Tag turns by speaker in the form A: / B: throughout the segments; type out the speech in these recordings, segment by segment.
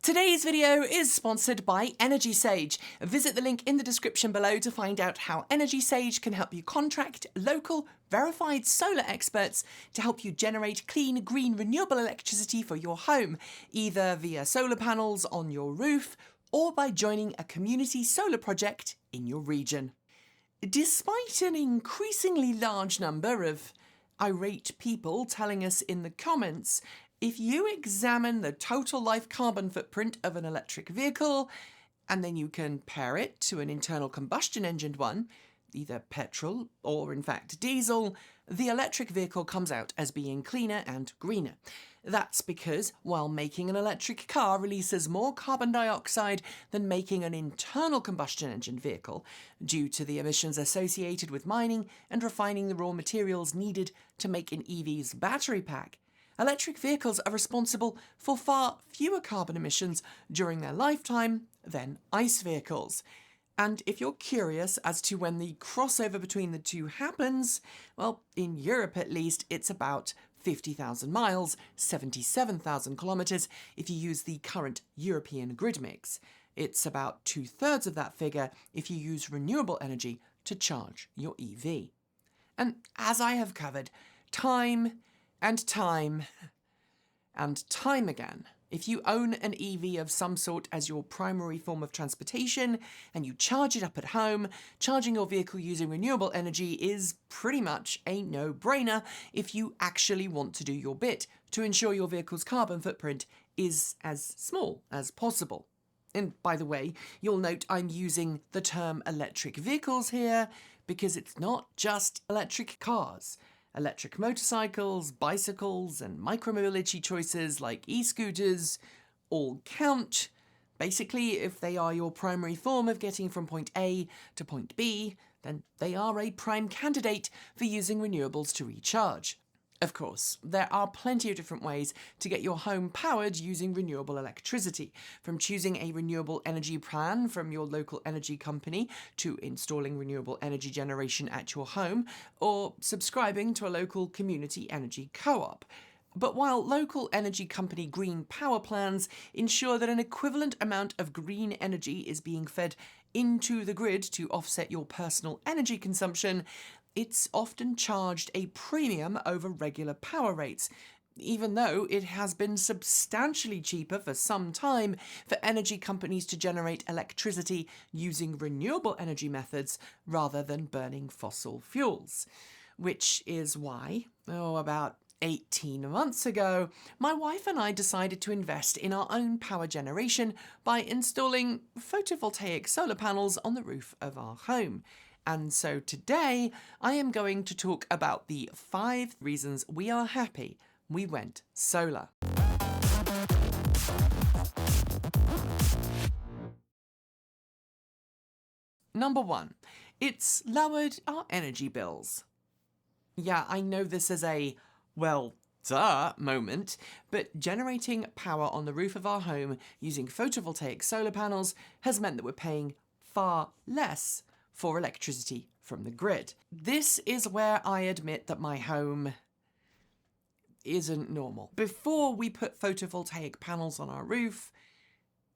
A: Today's video is sponsored by Energy Sage. Visit the link in the description below to find out how Energy Sage can help you contract local, verified solar experts to help you generate clean, green, renewable electricity for your home, either via solar panels on your roof or by joining a community solar project in your region. Despite an increasingly large number of irate people telling us in the comments, if you examine the total life carbon footprint of an electric vehicle, and then you compare it to an internal combustion engined one, either petrol or in fact diesel, the electric vehicle comes out as being cleaner and greener. That's because while making an electric car releases more carbon dioxide than making an internal combustion engine vehicle, due to the emissions associated with mining and refining the raw materials needed to make an EV's battery pack, electric vehicles are responsible for far fewer carbon emissions during their lifetime than ICE vehicles. And if you're curious as to when the crossover between the two happens, well, in Europe at least, it's about 50,000 miles, 77,000 kilometres if you use the current European grid mix. It's about 2/3 of that figure if you use renewable energy to charge your EV. And as I have covered, time and time again, if you own an EV of some sort as your primary form of transportation and you charge it up at home, charging your vehicle using renewable energy is pretty much a no-brainer if you actually want to do your bit to ensure your vehicle's carbon footprint is as small as possible. And by the way, you'll note I'm using the term electric vehicles here because it's not just electric cars. Electric motorcycles, bicycles, and micromobility choices like e-scooters all count. Basically, if they are your primary form of getting from point A to point B, then they are a prime candidate for using renewables to recharge. Of course, there are plenty of different ways to get your home powered using renewable electricity, from choosing a renewable energy plan from your local energy company to installing renewable energy generation at your home, or subscribing to a local community energy co-op. But while local energy company green power plans ensure that an equivalent amount of green energy is being fed into the grid to offset your personal energy consumption, it's often charged a premium over regular power rates, even though it has been substantially cheaper for some time for energy companies to generate electricity using renewable energy methods rather than burning fossil fuels. Which is why, about 18 months ago, my wife and I decided to invest in our own power generation by installing photovoltaic solar panels on the roof of our home. And so today, I am going to talk about the 5 reasons we are happy we went solar. Number 1, it's lowered our energy bills. Yeah, I know this is a, well, duh moment, but generating power on the roof of our home using photovoltaic solar panels has meant that we're paying far less for electricity from the grid. This is where I admit that my home isn't normal. Before we put photovoltaic panels on our roof,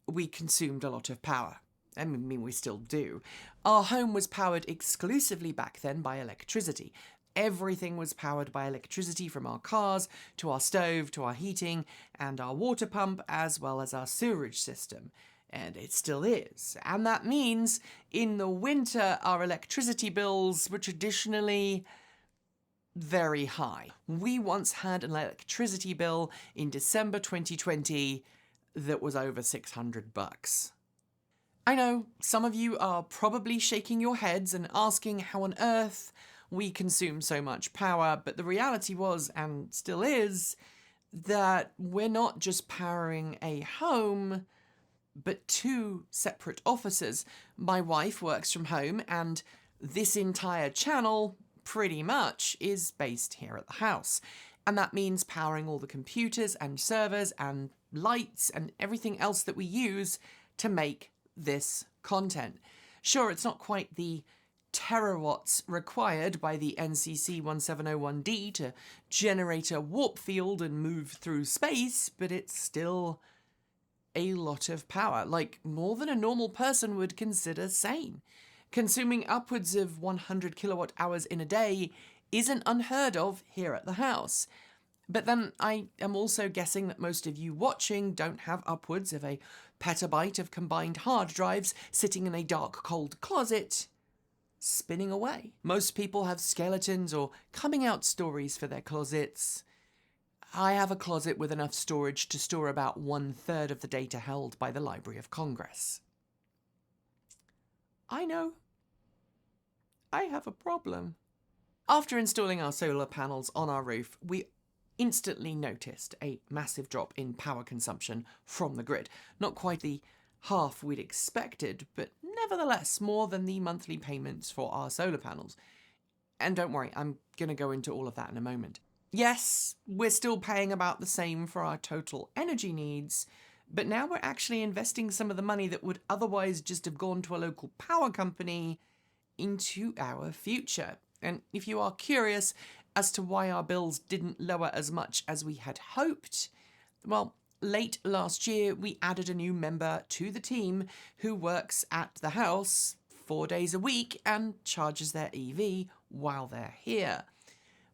A: we consumed a lot of power. I mean, we still do. Our home was powered exclusively back then by electricity. Everything was powered by electricity, from our cars to our stove to our heating and our water pump, as well as our sewerage system. And it still is. And that means in the winter, our electricity bills were traditionally very high. We once had an electricity bill in December 2020 that was over $600. I know some of you are probably shaking your heads and asking how on earth we consume so much power, but the reality was, and still is, that we're not just powering a home, but 2 separate offices. My wife works from home, and this entire channel, pretty much, is based here at the house. And that means powering all the computers and servers and lights and everything else that we use to make this content. Sure, it's not quite the terawatts required by the NCC 1701D to generate a warp field and move through space, but it's still a lot of power, like more than a normal person would consider sane. Consuming upwards of 100 kilowatt hours in a day isn't unheard of here at the house. But then I am also guessing that most of you watching don't have upwards of a petabyte of combined hard drives sitting in a dark, cold closet, spinning away. Most people have skeletons or coming out stories for their closets. I have a closet with enough storage to store about 1/3 of the data held by the Library of Congress. I know. I have a problem. After installing our solar panels on our roof, we instantly noticed a massive drop in power consumption from the grid. Not quite the half we'd expected, but nevertheless more than the monthly payments for our solar panels. And don't worry, I'm going to go into all of that in a moment. Yes, we're still paying about the same for our total energy needs, but now we're actually investing some of the money that would otherwise just have gone to a local power company into our future. And if you are curious as to why our bills didn't lower as much as we had hoped, well, late last year we added a new member to the team who works at the house 4 days a week and charges their EV while they're here.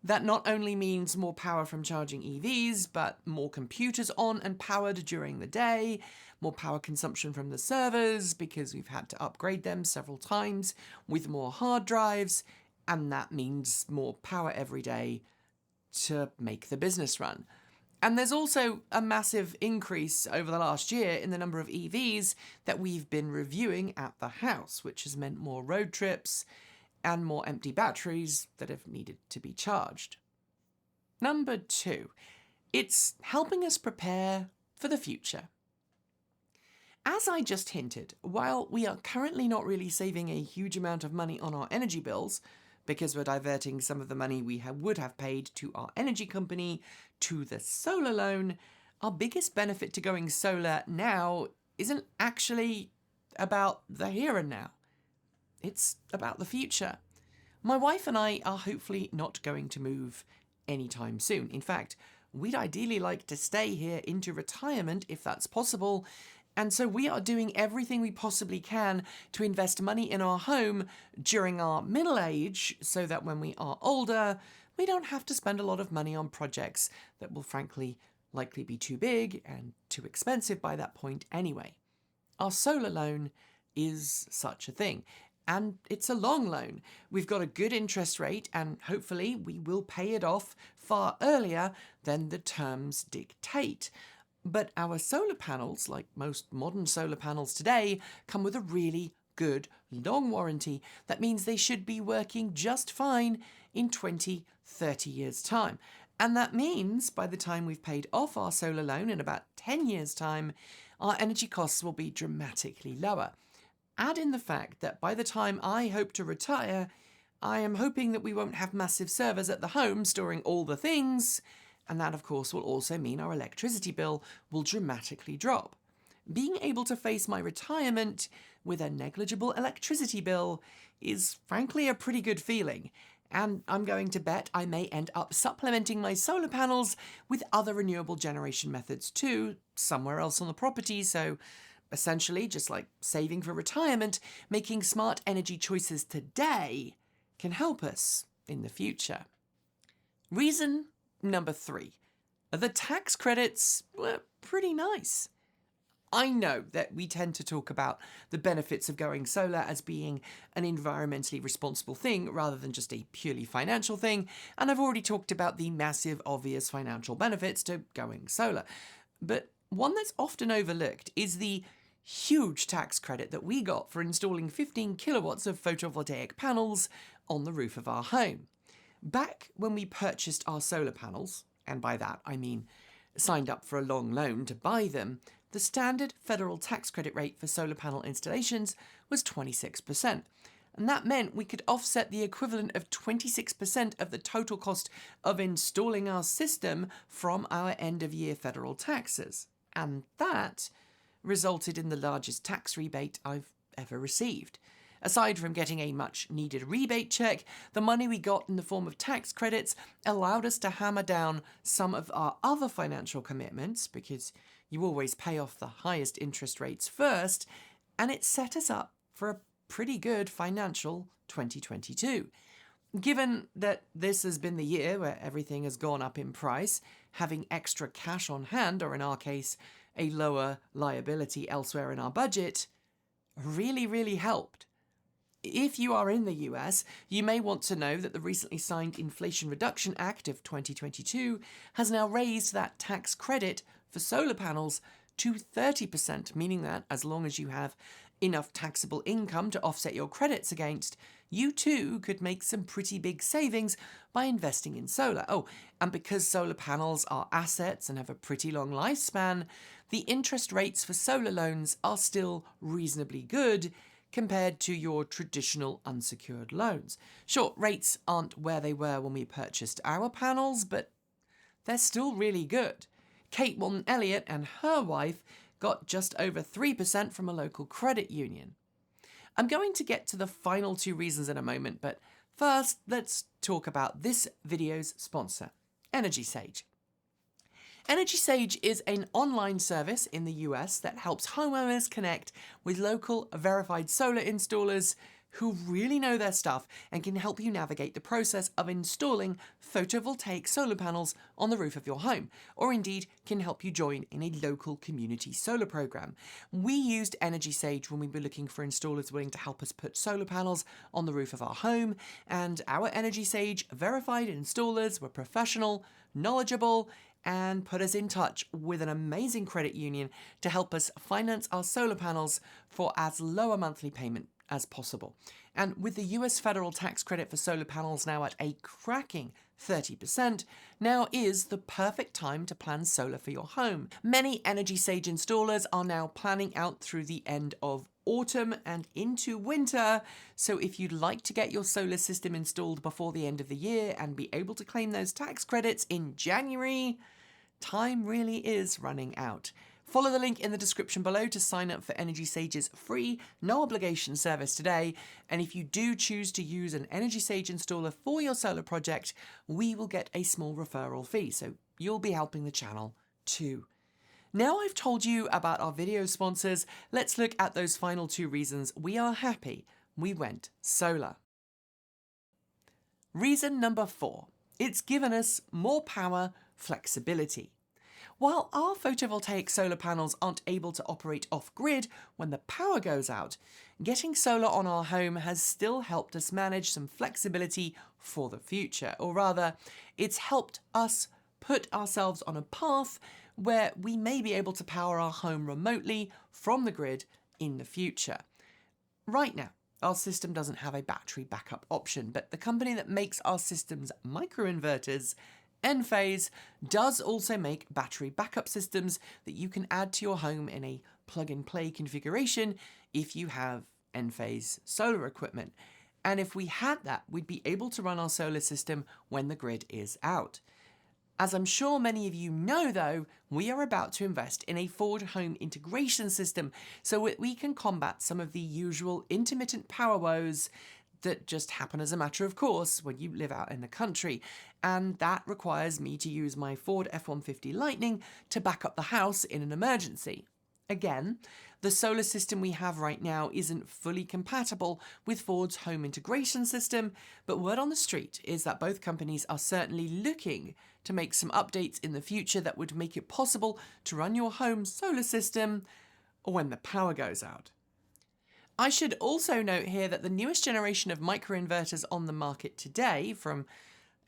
A: That not only means more power from charging EVs, but more computers on and powered during the day, more power consumption from the servers because we've had to upgrade them several times with more hard drives, and that means more power every day to make the business run. And there's also a massive increase over the last year in the number of EVs that we've been reviewing at the house, which has meant more road trips and more empty batteries that have needed to be charged. Number 2, it's helping us prepare for the future. As I just hinted, while we are currently not really saving a huge amount of money on our energy bills, because we're diverting some of the money we would have paid to our energy company to the solar loan, our biggest benefit to going solar now isn't actually about the here and now. It's about the future. My wife and I are hopefully not going to move anytime soon. In fact, we'd ideally like to stay here into retirement if that's possible. And so we are doing everything we possibly can to invest money in our home during our middle age so that when we are older, we don't have to spend a lot of money on projects that will frankly likely be too big and too expensive by that point anyway. Our solar loan is such a thing. And it's a long loan. We've got a good interest rate and hopefully we will pay it off far earlier than the terms dictate. But our solar panels, like most modern solar panels today, come with a really good long warranty. That means they should be working just fine in 20, 30 years' time. And that means by the time we've paid off our solar loan in about 10 years' time, our energy costs will be dramatically lower. Add in the fact that by the time I hope to retire, I am hoping that we won't have massive servers at the home storing all the things, and that of course will also mean our electricity bill will dramatically drop. Being able to face my retirement with a negligible electricity bill is frankly a pretty good feeling, and I'm going to bet I may end up supplementing my solar panels with other renewable generation methods too, somewhere else on the property, so essentially, just like saving for retirement, making smart energy choices today can help us in the future. Reason number 3. The tax credits were pretty nice. I know that we tend to talk about the benefits of going solar as being an environmentally responsible thing rather than just a purely financial thing, and I've already talked about the massive obvious financial benefits to going solar. But one that's often overlooked is the huge tax credit that we got for installing 15 kilowatts of photovoltaic panels on the roof of our home. Back when we purchased our solar panels, and by that I mean signed up for a long loan to buy them, the standard federal tax credit rate for solar panel installations was 26%. And that meant we could offset the equivalent of 26% of the total cost of installing our system from our end-of-year federal taxes. And that resulted in the largest tax rebate I've ever received. Aside from getting a much-needed rebate check, the money we got in the form of tax credits allowed us to hammer down some of our other financial commitments because You always pay off the highest interest rates first, and it set us up for a pretty good financial 2022. Given that this has been the year where everything has gone up in price, having extra cash on hand, or in our case, a lower liability elsewhere in our budget, really helped. If you are in the US, you may want to know that the recently signed Inflation Reduction Act of 2022 has now raised that tax credit for solar panels to 30%, meaning that as long as you have enough taxable income to offset your credits against, you too could make some pretty big savings by investing in solar. Oh, and because solar panels are assets and have a pretty long lifespan, the interest rates for solar loans are still reasonably good compared to your traditional unsecured loans. Sure, rates aren't where they were when we purchased our panels, but they're still really good. Kate Walton Elliott and her wife got just over 3% from a local credit union. I'm going to get to the final two reasons in a moment, but first, let's talk about this video's sponsor, Energy Sage. Energy Sage is an online service in the US that helps homeowners connect with local verified solar installers who really know their stuff and can help you navigate the process of installing photovoltaic solar panels on the roof of your home, or indeed can help you join in a local community solar program. We used Energy Sage when we were looking for installers willing to help us put solar panels on the roof of our home, and our Energy Sage verified installers were professional, knowledgeable, and put us in touch with an amazing credit union to help us finance our solar panels for as low a monthly payment as possible. And with the US federal tax credit for solar panels now at a cracking 30%, now is the perfect time to plan solar for your home. Many Energy Sage installers are now planning out through the end of autumn and into winter, so if you'd like to get your solar system installed before the end of the year and be able to claim those tax credits in January, time really is running out. Follow the link in the description below to sign up for Energy Sage's free, no obligation service today. And if you do choose to use an Energy Sage installer for your solar project, we will get a small referral fee. So you'll be helping the channel too. Now I've told you about our video sponsors, let's look at those final two reasons we are happy we went solar. Reason number 4, it's given us more power flexibility. While our photovoltaic solar panels aren't able to operate off-grid when the power goes out, getting solar on our home has still helped us manage some flexibility for the future. Or rather, it's helped us put ourselves on a path where we may be able to power our home remotely from the grid in the future. Right now, our system doesn't have a battery backup option, but the company that makes our system's microinverters, Enphase, does also make battery backup systems that you can add to your home in a plug-and-play configuration if you have Enphase solar equipment. And if we had that, we'd be able to run our solar system when the grid is out. As I'm sure many of you know though, we are about to invest in a forward home integration system so that we can combat some of the usual intermittent power woes that just happen as a matter of course when you live out in the country, and that requires me to use my Ford F-150 Lightning to back up the house in an emergency. Again, the solar system we have right now isn't fully compatible with Ford's home integration system, but word on the street is that both companies are certainly looking to make some updates in the future that would make it possible to run your home solar system when the power goes out. I should also note here that the newest generation of microinverters on the market today from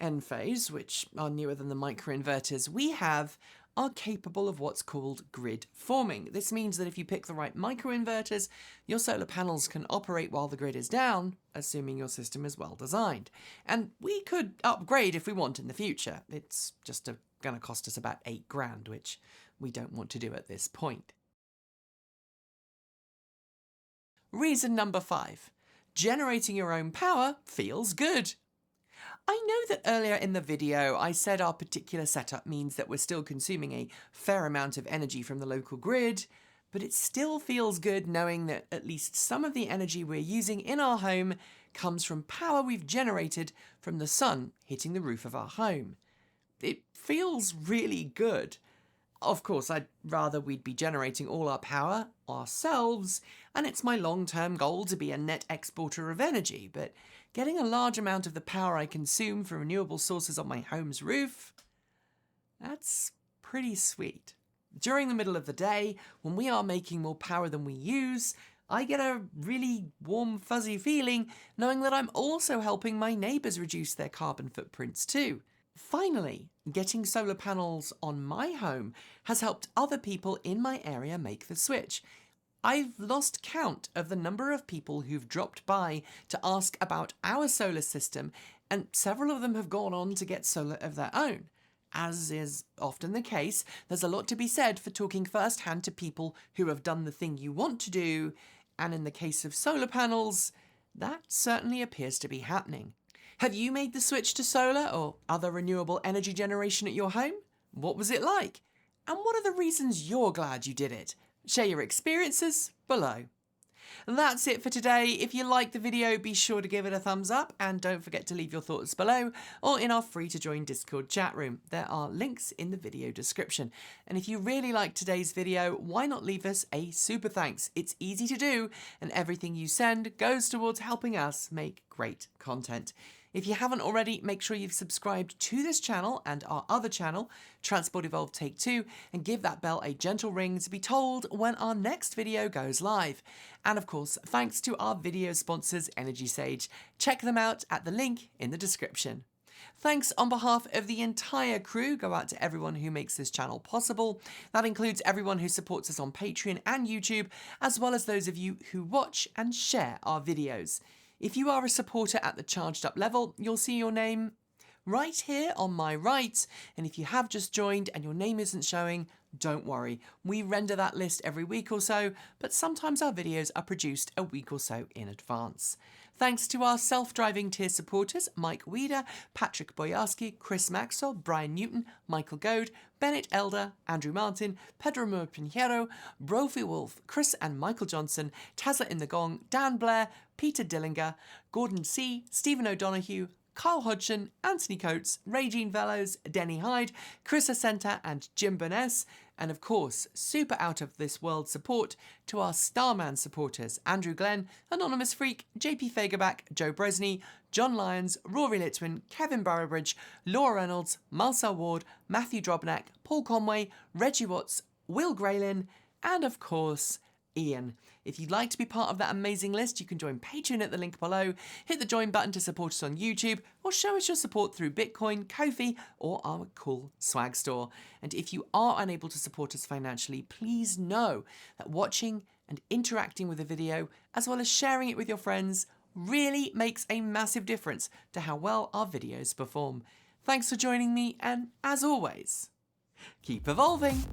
A: Enphase, which are newer than the microinverters we have, are capable of what's called grid forming. This means that if you pick the right microinverters, your solar panels can operate while the grid is down, assuming your system is well designed. And we could upgrade if we want in the future. It's just going to cost us about $8,000, which we don't want to do at this point. Reason number 5, generating your own power feels good. I know that earlier in the video I said our particular setup means that we're still consuming a fair amount of energy from the local grid, but it still feels good knowing that at least some of the energy we're using in our home comes from power we've generated from the sun hitting the roof of our home. It feels really good. Of course, I'd rather we'd be generating all our power ourselves, and it's my long-term goal to be a net exporter of energy, but getting a large amount of the power I consume from renewable sources on my home's roof, that's pretty sweet. During the middle of the day, when we are making more power than we use, I get a really warm, fuzzy feeling knowing that I'm also helping my neighbours reduce their carbon footprints too. Finally, getting solar panels on my home has helped other people in my area make the switch. I've lost count of the number of people who've dropped by to ask about our solar system, and several of them have gone on to get solar of their own. As is often the case, there's a lot to be said for talking firsthand to people who have done the thing you want to do, and in the case of solar panels, that certainly appears to be happening. Have you made the switch to solar or other renewable energy generation at your home? What was it like? And what are the reasons you're glad you did it? Share your experiences below. That's it for today. If you liked the video, be sure to give it a thumbs up and don't forget to leave your thoughts below or in our free to join Discord chat room. There are links in the video description. And if you really liked today's video, why not leave us a super thanks? It's easy to do and everything you send goes towards helping us make great content. If you haven't already, make sure you've subscribed to this channel and our other channel, Transport Evolved Take 2, and give that bell a gentle ring to be told when our next video goes live. And of course, thanks to our video sponsors, Energy Sage. Check them out at the link in the description. Thanks on behalf of the entire crew go out to everyone who makes this channel possible. That includes everyone who supports us on Patreon and YouTube, as well as those of you who watch and share our videos. If you are a supporter at the charged up level, you'll see your name right here on my right. And if you have just joined and your name isn't showing, don't worry. We render that list every week or so, but sometimes our videos are produced a week or so in advance. Thanks to our self-driving tier supporters, Mike Weeder, Patrick Boyarski, Chris Maxwell, Brian Newton, Michael Goad, Bennett Elder, Andrew Martin, Pedro Mur Pinheiro, Brophy Wolf, Chris and Michael Johnson, Tazza in the Gong, Dan Blair, Peter Dillinger, Gordon C., Stephen O'Donoghue, Carl Hodgson, Anthony Coates, Regine Vellos, Denny Hyde, Chris Ascenta and Jim Burness, and of course, super out of this world support to our Starman supporters, Andrew Glenn, Anonymous Freak, JP Fagerback, Joe Bresney, John Lyons, Rory Litwin, Kevin Burrowbridge, Laura Reynolds, Marcel Ward, Matthew Drobnak, Paul Conway, Reggie Watts, Will Graylin, and of course, Ian. If you'd like to be part of that amazing list, you can join Patreon at the link below, hit the join button to support us on YouTube, or show us your support through Bitcoin, Ko-fi, or our cool swag store. And if you are unable to support us financially, please know that watching and interacting with the video, as well as sharing it with your friends, really makes a massive difference to how well our videos perform. Thanks for joining me, and as always, keep evolving!